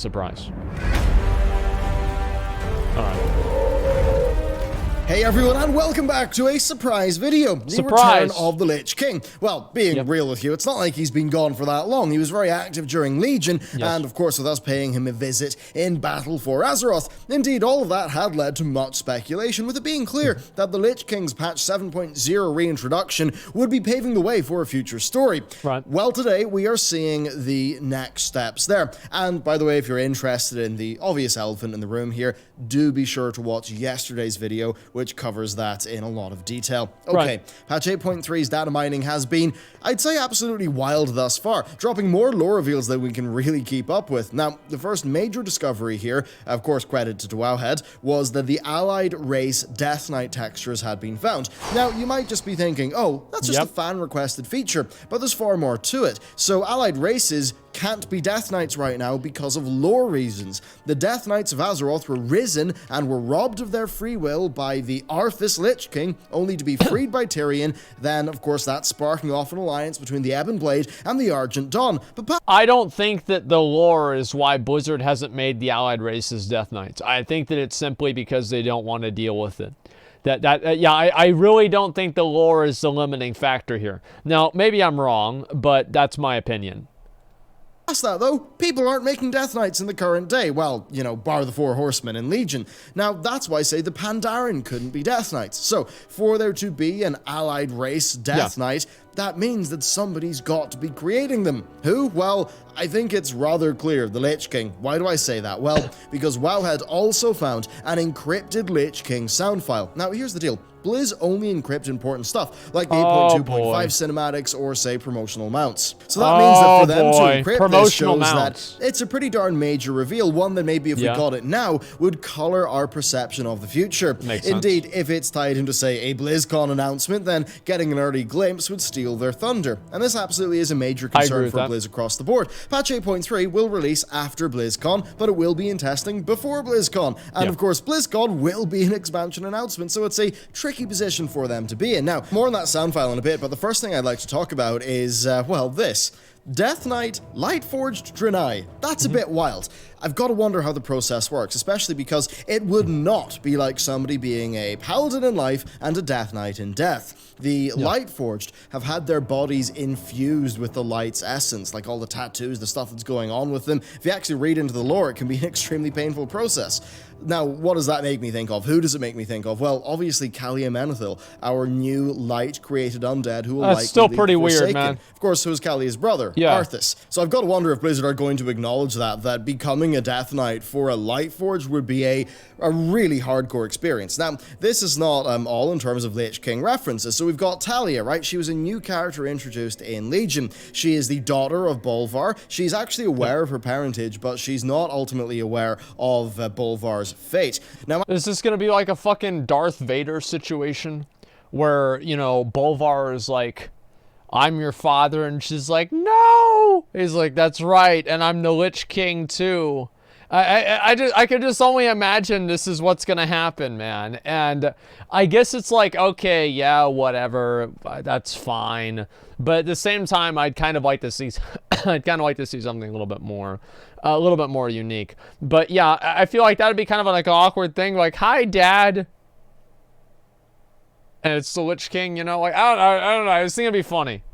Surprise. Alright. Hey everyone, and welcome back to a surprise video. The return of the Lich King. Well, being real with you, it's not like he's been gone for that long. He was very active during Legion, and of course with us paying him a visit in battle for Azeroth. Indeed, all of that had led to much speculation, with it being clear that the Lich King's patch 7.0 reintroduction would be paving the way for a future story. Right. Well, today we are seeing the next steps there. And by the way, if you're interested in the obvious elephant in the room here, do be sure to watch yesterday's video, which covers that in a lot of detail. Okay, patch 8.3's data mining has been, I'd say, absolutely wild thus far, dropping more lore reveals than we can really keep up with. Now, the first major discovery here, of course credit to Wowhead, was that the allied race Death Knight textures had been found. Now, you might just be thinking, oh, that's just a fan-requested feature, but there's far more to it. So, allied races can't be Death Knights right now because of lore reasons. The Death Knights of Azeroth were risen and were robbed of their free will by the Arthas Lich King, only to be freed by Tyrion, then, of course, that's sparking off an alliance between the Ebon Blade and the Argent Dawn. But I don't think that the lore is why Blizzard hasn't made the allied races Death Knights. I think that it's simply because they don't want to deal with it. I really don't think the lore is the limiting factor here. Now, maybe I'm wrong, but that's my opinion. Past that, though, people aren't making Death Knights in the current day. Well, you know, bar the Four Horsemen in Legion. Now, that's why I say the Pandaren couldn't be Death Knights. So, for there to be an allied race Death Knight, that means that somebody's got to be creating them. Who? Well, I think it's rather clear, the Lich King. Why do I say that? Well, because Wowhead also found an encrypted Lich King sound file. Now, here's the deal. Blizz only encrypt important stuff, like the 8.2.5 cinematics or, say, promotional mounts. So that means that for them to encrypt this shows that it's a pretty darn major reveal, one that maybe if we got it now, would color our perception of the future. Indeed, if it's tied into, say, a Blizzcon announcement, then getting an early glimpse would steal their thunder. And this absolutely is a major concern for Blizz across the board. Patch 8.3 will release after BlizzCon, but it will be in testing before BlizzCon. And of course, BlizzCon will be an expansion announcement, so it's a tricky position for them to be in. Now, more on that sound file in a bit, but the first thing I'd like to talk about is, well, this. Death Knight Lightforged Draenei. That's a bit wild. I've got to wonder how the process works, especially because it would not be like somebody being a paladin in life and a Death Knight in death. The Lightforged have had their bodies infused with the light's essence, like all the tattoos, the stuff that's going on with them. If you actually read into the lore, it can be an extremely painful process. Now, what does that make me think of? Who does it make me think of? Well, obviously, Kalia Menethil, our new light-created undead who will likely still pretty weird, Forsaken. Man. Of course, who's Kalia's brother, Arthas. So I've got to wonder if Blizzard are going to acknowledge that becoming a Death Knight for a Lightforged would be a really hardcore experience. Now, this is not all in terms of Lich King references. So we've got Talia, right? She was a new character introduced in Legion. She is the daughter of Bolvar. She's actually aware of her parentage, but she's not ultimately aware of Bolvar's fate. Now, is this gonna be like a fucking Darth Vader situation where, you know, Bolvar is like, I'm your father, and she's like, no! He's like, that's right, and I'm the Lich King too. I can just only imagine this is what's gonna happen, man. And I guess it's like, okay, yeah, whatever, that's fine. But at the same time, I'd kind of like to see, I'd kind of like to see something a little bit more unique. But yeah, I feel like that would be kind of like an awkward thing, like, hi, Dad. And it's the Lich King, you know, like, I don't know, I was thinking it'd be funny.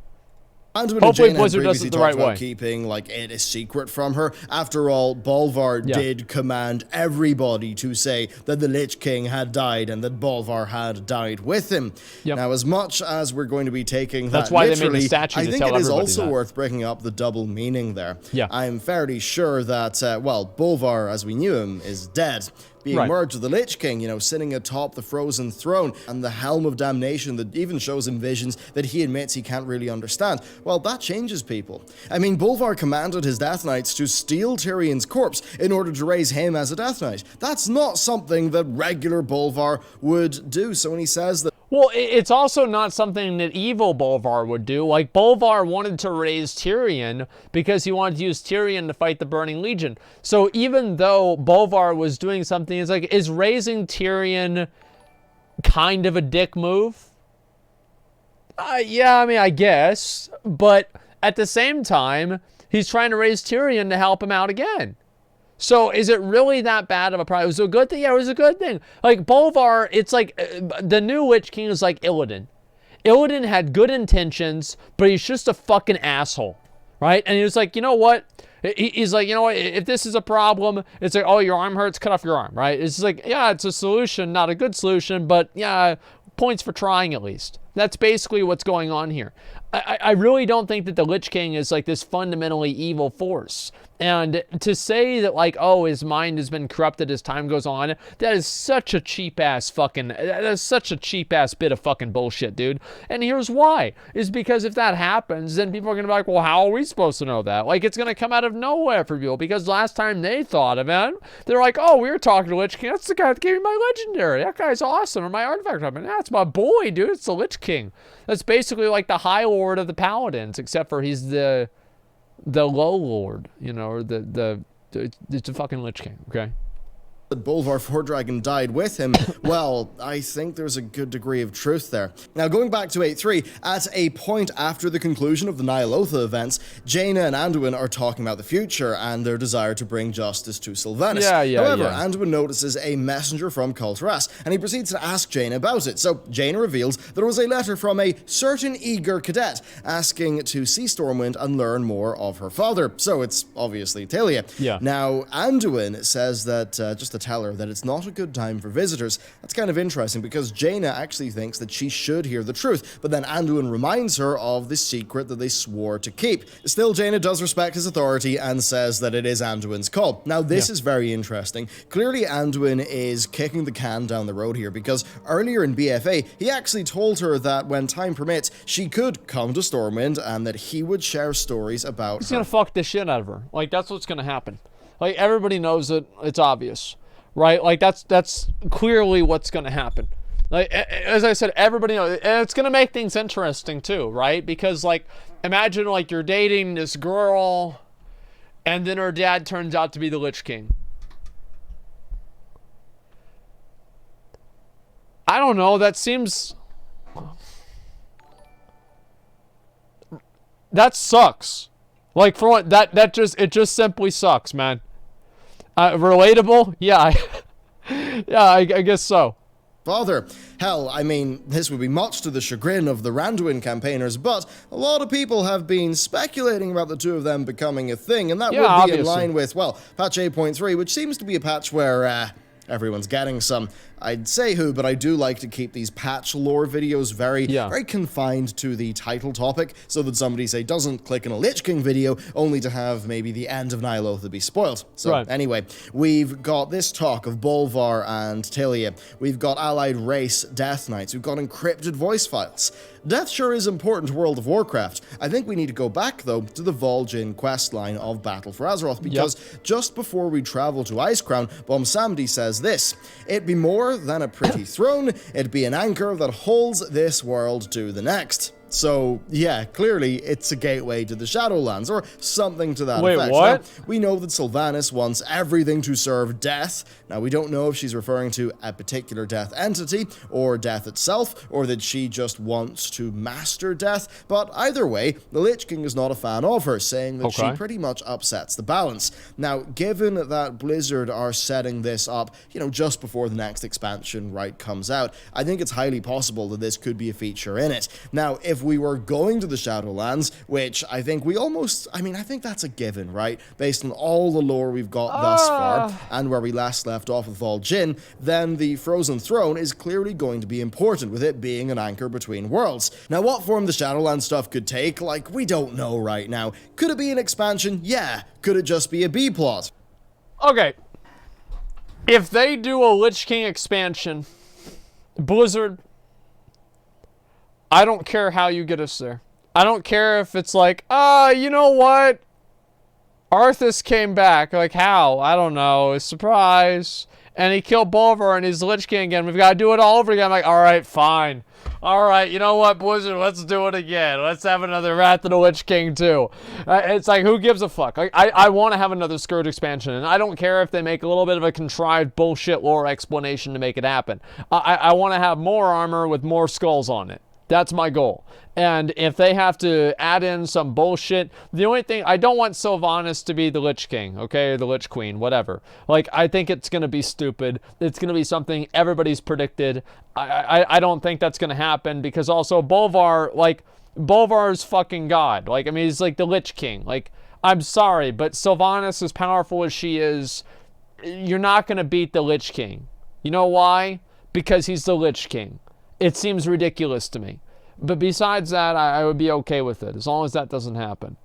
Hopefully Blizzard does it the right way. Keeping like it a secret from her. After all, Bolvar did command everybody to say that the Lich King had died and that Bolvar had died with him. Now, as much as we're going to be taking that literally, they made the statue I think it is also worth bringing up the double meaning there. I'm fairly sure that, well, Bolvar, as we knew him, is dead. Being merged with the Lich King, you know, sitting atop the frozen throne, and the Helm of Damnation that even shows him visions that he admits he can't really understand. Well, that changes people. I mean, Bolvar commanded his Death Knights to steal Tyrion's corpse in order to raise him as a Death Knight. That's not something that regular Bolvar would do. So when he says that... Well, it's also not something that evil Bolvar would do. Like, Bolvar wanted to raise Tyrion because he wanted to use Tyrion to fight the Burning Legion. So even though Bolvar was doing something, it's like, is raising Tyrion kind of a dick move? Yeah, I mean, I guess. But at the same time, he's trying to raise Tyrion to help him out again. So is it really that bad of a problem? It was a good thing. Yeah, it was a good thing. Like Bolvar, it's like the new Lich King is like Illidan. Illidan had good intentions, but he's just a fucking asshole, right? And he was like, you know what? He's like, you know what? If this is a problem, it's like, oh, your arm hurts, cut off your arm, right? It's like, yeah, it's a solution, not a good solution, but yeah, points for trying at least. That's basically what's going on here. I really don't think that the Lich King is like this fundamentally evil force. And to say that like, oh, his mind has been corrupted as time goes on, that is such a cheap ass bit of fucking bullshit, dude. And here's why. Is because if that happens, then people are going to be like, well, how are we supposed to know that? Like, it's going to come out of nowhere for people, because last time they thought of it, they're like, oh, we were talking to Lich King. That's the guy that gave me my legendary. That guy's awesome. Or my artifact weapon. That's my boy, dude. It's the Lich King. That's basically like the High Lord of the Paladins, except for he's the Low Lord, you know, or it's a fucking Lich King, okay? Bolvar Fordragon died with him, well, I think there's a good degree of truth there. Now, going back to 8.3, at a point after the conclusion of the Nyalotha events, Jaina and Anduin are talking about the future and their desire to bring justice to Sylvanas. However, Anduin notices a messenger from Kulturas, and he proceeds to ask Jaina about it. So, Jaina reveals that it was a letter from a certain eager cadet asking to see Stormwind and learn more of her father. So, it's obviously Talia. Now, Anduin says that, just to tell her that it's not a good time for visitors. That's kind of interesting, because Jaina actually thinks that she should hear the truth, but then Anduin reminds her of the secret that they swore to keep. Still, Jaina does respect his authority and says that it is Anduin's call. Now, this is very interesting. Clearly, Anduin is kicking the can down the road here, because earlier in BFA, he actually told her that when time permits, she could come to Stormwind and that he would share stories about He's gonna fuck the shit out of her. Like, that's what's gonna happen. Like, everybody knows it. It's obvious. Right? Like, that's clearly what's going to happen. Like, as I said, everybody knows. And it's going to make things interesting, too, right? Because, like, imagine, like, you're dating this girl, and then her dad turns out to be the Lich King. I don't know. That seems... That sucks. Like, for what? It just simply sucks, man. Relatable? Yeah, I guess so. Father. Hell, I mean, this would be much to the chagrin of the Randuin campaigners, but a lot of people have been speculating about the two of them becoming a thing, and that would be in line with, well, patch 8.3, which seems to be a patch where, everyone's getting some. I'd say who, but I do like to keep these patch lore videos very confined to the title topic, so that somebody, say, doesn't click on a Lich King video, only to have maybe the end of Nyalotha be spoiled. So anyway, we've got this talk of Bolvar and Talia. We've got allied race Death Knights. We've got encrypted voice files. Death sure is important to World of Warcraft. I think we need to go back, though, to the Vol'jin questline of Battle for Azeroth, because just before we travel to Icecrown, Bomsamdi says this: "It be more than a pretty throne, it be an anchor that holds this world to the next." So, yeah, clearly it's a gateway to the Shadowlands, or something to that effect. What? Now, we know that Sylvanas wants everything to serve death. Now, we don't know if she's referring to a particular death entity, or death itself, or that she just wants to master death, but either way, the Lich King is not a fan of her, saying that she pretty much upsets the balance. Now, given that Blizzard are setting this up, you know, just before the next expansion, comes out, I think it's highly possible that this could be a feature in it. Now, if we were going to the Shadowlands, which I think I think that's a given, right? Based on all the lore we've got thus far, and where we last left off with Vol'jin, then the Frozen Throne is clearly going to be important, with it being an anchor between worlds. Now, what form the Shadowlands stuff could take, we don't know right now. Could it be an expansion? Yeah. Could it just be a B-plot? Okay. If they do a Lich King expansion, Blizzard, I don't care how you get us there. I don't care if it's like, you know what? Arthas came back. Like, how? I don't know. A surprise. And he killed Bolvar and he's Lich King again. We've got to do it all over again. I'm like, all right, fine. All right, you know what, Blizzard? Let's do it again. Let's have another Wrath of the Lich King, too. It's like, who gives a fuck? I want to have another Scourge expansion, and I don't care if they make a little bit of a contrived bullshit lore explanation to make it happen. I want to have more armor with more skulls on it. That's my goal. And if they have to add in some bullshit, the only thing, I don't want Sylvanas to be the Lich King, okay? Or the Lich Queen, whatever. Like, I think it's going to be stupid. It's going to be something everybody's predicted. I don't think that's going to happen, because also Bolvar, like, Bolvar's fucking God. Like, I mean, he's like the Lich King. Like, I'm sorry, but Sylvanas, as powerful as she is, you're not going to beat the Lich King. You know why? Because he's the Lich King. It seems ridiculous to me. But besides that, I would be okay with it, as long as that doesn't happen.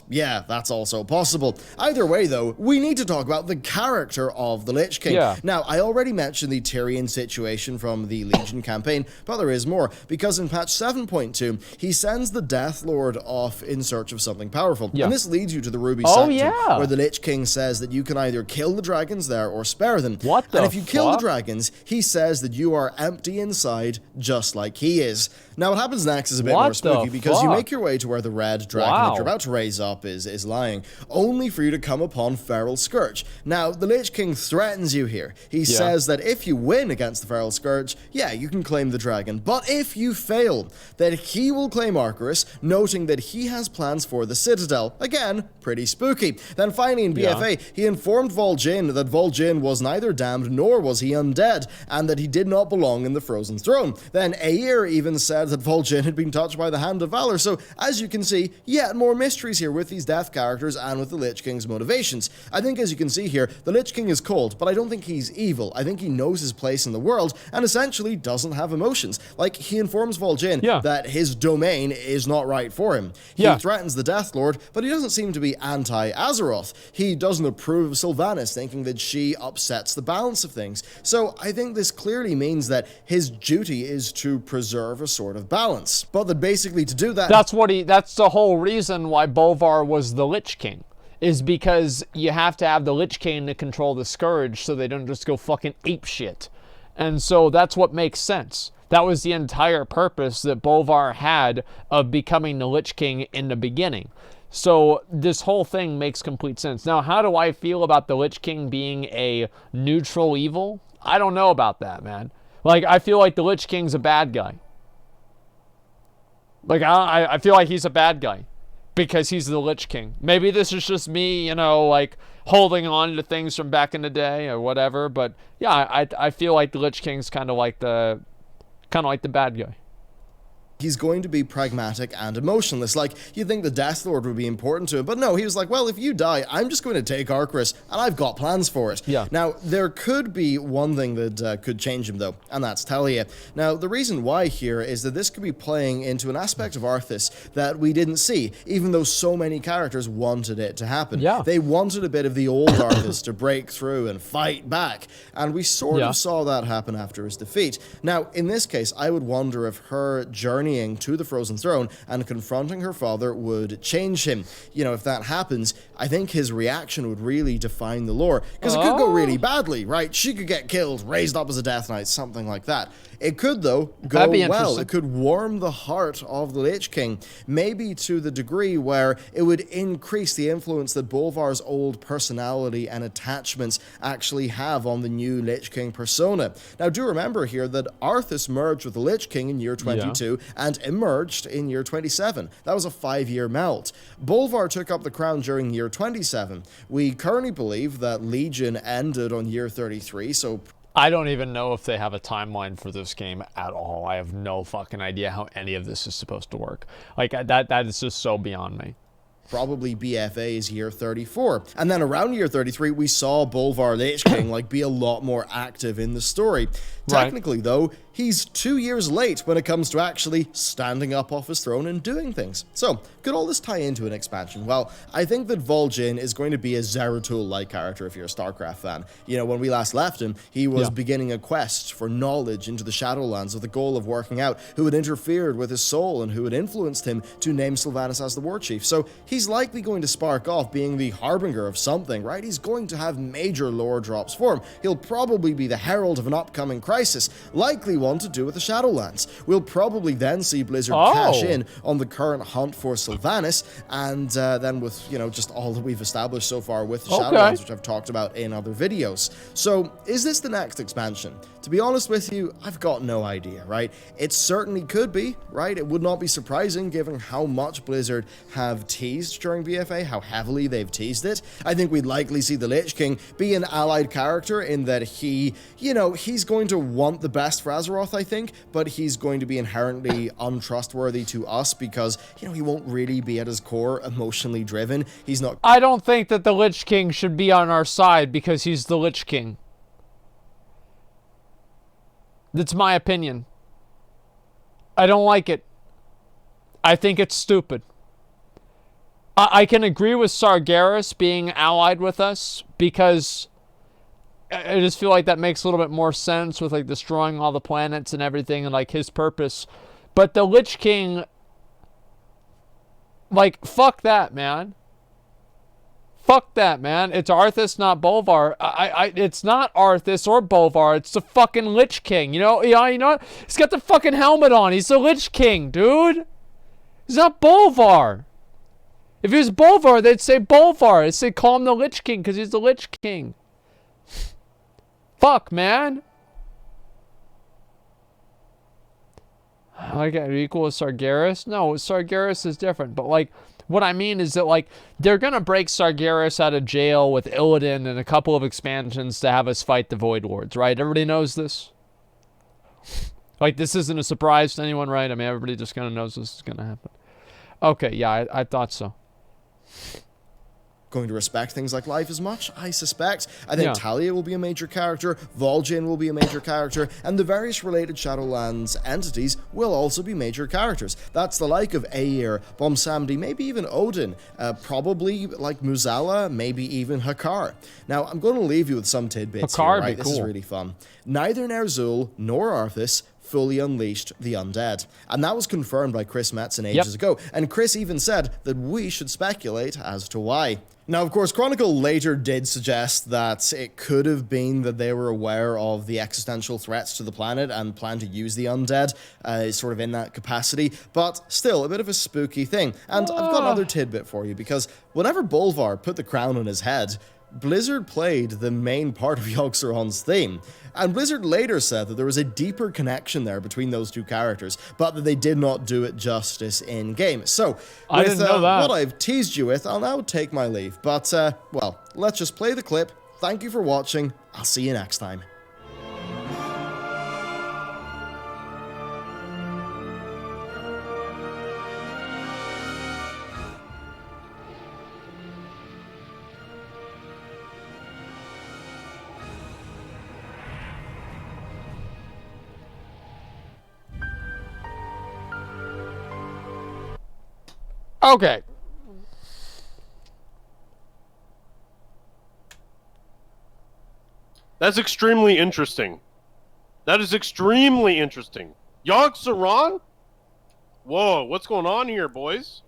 Yeah, that's also possible. Either way, though, we need to talk about the character of the Lich King. Yeah. Now, I already mentioned the Tyrion situation from the Legion campaign, but there is more, because in patch 7.2, he sends the Death Lord off in search of something powerful. Yeah. And this leads you to the Ruby Oh, Sanctum, yeah. where the Lich King says that you can either kill the dragons there or spare them. What the And if you kill the fuck? dragons, he says that you are empty inside, just like he is. Now, what happens next is a bit What more spooky, the because you fuck? make your way to where the red dragon Wow. that you're about to raise up is lying, only for you to come upon Feral Scourge. Now, the Lich King threatens you here. He says that if you win against the Feral Scourge, yeah, you can claim the dragon, but if you fail, that he will claim Arcturus, noting that he has plans for the Citadel. Again, pretty spooky. Then finally in BFA, he informed Vol'jin that Vol'jin was neither damned nor was he undead, and that he did not belong in the Frozen Throne. Then Aer even said that Vol'jin had been touched by the Hand of Valor, so as you can see, yet more mysteries here with these death characters and with the Lich King's motivations. I think, as you can see here, the Lich King is cold, but I don't think he's evil. I think he knows his place in the world and essentially doesn't have emotions. Like, he informs Vol'jin that his domain is not right for him. He threatens the Death Lord, but he doesn't seem to be anti-Azeroth. He doesn't approve of Sylvanas, thinking that she upsets the balance of things. So I think this clearly means that his duty is to preserve a sort of balance. But that basically to do that... That's the whole reason why Bolvar was the Lich King, is because you have to have the Lich King to control the Scourge so they don't just go fucking apeshit. And so that's what makes sense. That was the entire purpose that Bolvar had of becoming the Lich King in the beginning. So this whole thing makes complete sense. Now, how do I feel about the Lich King being a neutral evil? I don't know about that, man. Like, I feel like the Lich King's a bad guy. Like, I feel like he's a bad guy because he's the Lich King. Maybe this is just me, you know, like, holding on to things from back in the day or whatever. But yeah, I feel like the Lich King's kind of like the bad guy. He's going to be pragmatic and emotionless. Like, you'd think the Death Lord would be important to him, but no, he was like, well, if you die, I'm just going to take Arcturus, and I've got plans for it. Yeah. Now, there could be one thing that could change him, though, and that's Talia. Now, the reason why here is that this could be playing into an aspect of Arthas that we didn't see, even though so many characters wanted it to happen. Yeah. They wanted a bit of the old Arthas to break through and fight back, and we sort of saw that happen after his defeat. Now, in this case, I would wonder if her journey to the Frozen Throne and confronting her father would change him. You know, if that happens, I think his reaction would really define the lore, because it could go really badly, right? She could get killed, raised up as a Death Knight, something like that. It could, though, go well. It could warm the heart of the Lich King, maybe to the degree where it would increase the influence that Bolvar's old personality and attachments actually have on the new Lich King persona. Now, do remember here that Arthas merged with the Lich King in year 22 and emerged in year 27. That was a 5-year melt. Bolvar took up the crown during year 27. We currently believe that Legion ended on year 33, so... I don't even know if they have a timeline for this game at all. I have no fucking idea how any of this is supposed to work. Like, that is just so beyond me. Probably BFA's year 34. And then around year 33, we saw Bolvar Lich King be a lot more active in the story. Technically, though, he's 2 years late when it comes to actually standing up off his throne and doing things. So, could all this tie into an expansion? Well, I think that Vol'jin is going to be a Zeratul-like character if you're a StarCraft fan. You know, when we last left him, he was beginning a quest for knowledge into the Shadowlands with the goal of working out who had interfered with his soul and who had influenced him to name Sylvanas as the War Chief. So, he's likely going to spark off being the harbinger of something, right? He's going to have major lore drops for him. He'll probably be the herald of an upcoming crisis, likely want to do with the Shadowlands. We'll probably then see Blizzard cash in on the current hunt for Sylvanas, and then with, you know, just all that we've established so far with the Shadowlands, which I've talked about in other videos. So, is this the next expansion? To be honest with you, I've got no idea, right? It certainly could be, right? It would not be surprising given how much Blizzard have teased during BFA, how heavily they've teased it. I think we'd likely see the Lich King be an allied character in that he, you know, he's going to want the best for Azeroth, I think, but he's going to be inherently untrustworthy to us because, you know, he won't really be at his core emotionally driven. He's not... I don't think that the Lich King should be on our side because he's the Lich King. That's my opinion. I don't like it. I think it's stupid. I can agree with Sargeras being allied with us because I just feel like that makes a little bit more sense with like destroying all the planets and everything and like his purpose. But the Lich King, like, fuck that, man. Fuck that, man. It's Arthas, not Bolvar. It's not Arthas or Bolvar. It's the fucking Lich King. You know what? He's got the fucking helmet on. He's the Lich King, dude. He's not Bolvar. If he was Bolvar, they'd say Bolvar. They'd say call him the Lich King because he's the Lich King. Fuck, man. Like, equal with Sargeras? No, Sargeras is different. But, like, what I mean is that, like, they're going to break Sargeras out of jail with Illidan and a couple of expansions to have us fight the Void Lords, right? Everybody knows this? Like, this isn't a surprise to anyone, right? I mean, everybody just kind of knows this is going to happen. Okay, yeah, I thought so. Going to respect things like life as much, I suspect. I think Talia will be a major character, Vol'jin will be a major character, and the various related Shadowlands entities will also be major characters. That's the like of Aegir, Bomsamdi, maybe even Odin, probably like Muzala, maybe even Hakar. Now, I'm going to leave you with some tidbits here, right? This is really fun. Neither Ner'zhul nor Arthas fully unleashed the undead. And that was confirmed by Chris Metzen ages ago. And Chris even said that we should speculate as to why. Now, of course, Chronicle later did suggest that it could have been that they were aware of the existential threats to the planet and planned to use the undead sort of in that capacity, but still a bit of a spooky thing. And I've got another tidbit for you, because whenever Bolvar put the crown on his head, Blizzard played the main part of Yogg-Saron's theme, and Blizzard later said that there was a deeper connection there between those two characters, but that they did not do it justice in-game. So, with what I've teased you with, I'll now take my leave, but, well, let's just play the clip. Thank you for watching. I'll see you next time. Okay. That's extremely interesting. That is extremely interesting. Yogg-Saron? Whoa, what's going on here, boys?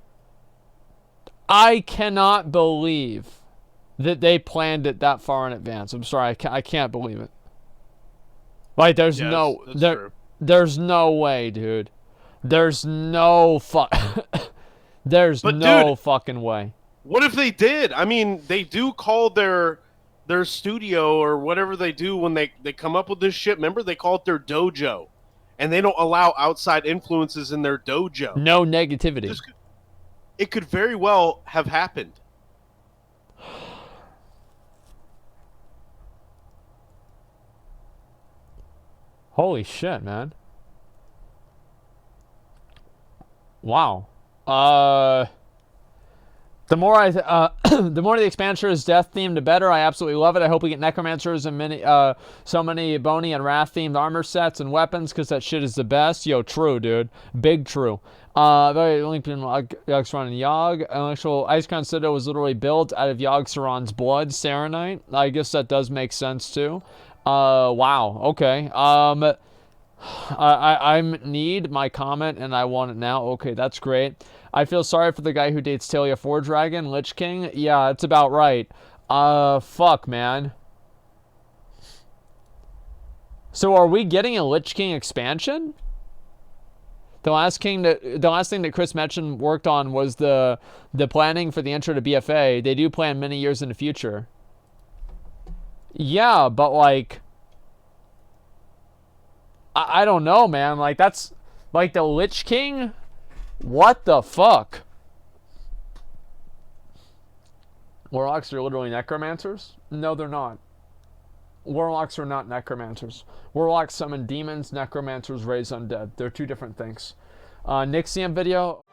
I cannot believe that they planned it that far in advance. I'm sorry, I can't believe it. Like, there's there's no way, dude. There's no There's no fucking way. What if they did? I mean, they do call their studio or whatever they do when they come up with this shit. Remember, they call it their dojo. And they don't allow outside influences in their dojo. No negativity. It could very well have happened. Holy shit, man. Wow. The more the more the expansion is death themed, the better. I absolutely love it. I hope we get necromancers and so many bony and wrath themed armor sets and weapons, because that shit is the best. Yo, true, dude, big true. Very linked in Yogg-Saron and Yogg. Actual Icecrown Citadel was literally built out of Yogg-Saron's blood, Serenite. I guess that does make sense too. Wow. Okay. I need my comment and I want it now. Okay, that's great. I feel sorry for the guy who dates Talia 4 Dragon, Lich King. Yeah, that's about right. Fuck, man. So are we getting a Lich King expansion? The last thing that Chris mentioned worked on was the planning for the intro to BFA. They do plan many years in the future. Yeah, but like, I don't know, man. Like, that's like the Lich King. What the fuck? Warlocks are literally necromancers? No, they're not. Warlocks are not necromancers. Warlocks summon demons, necromancers raise undead. They're two different things. Nixium video.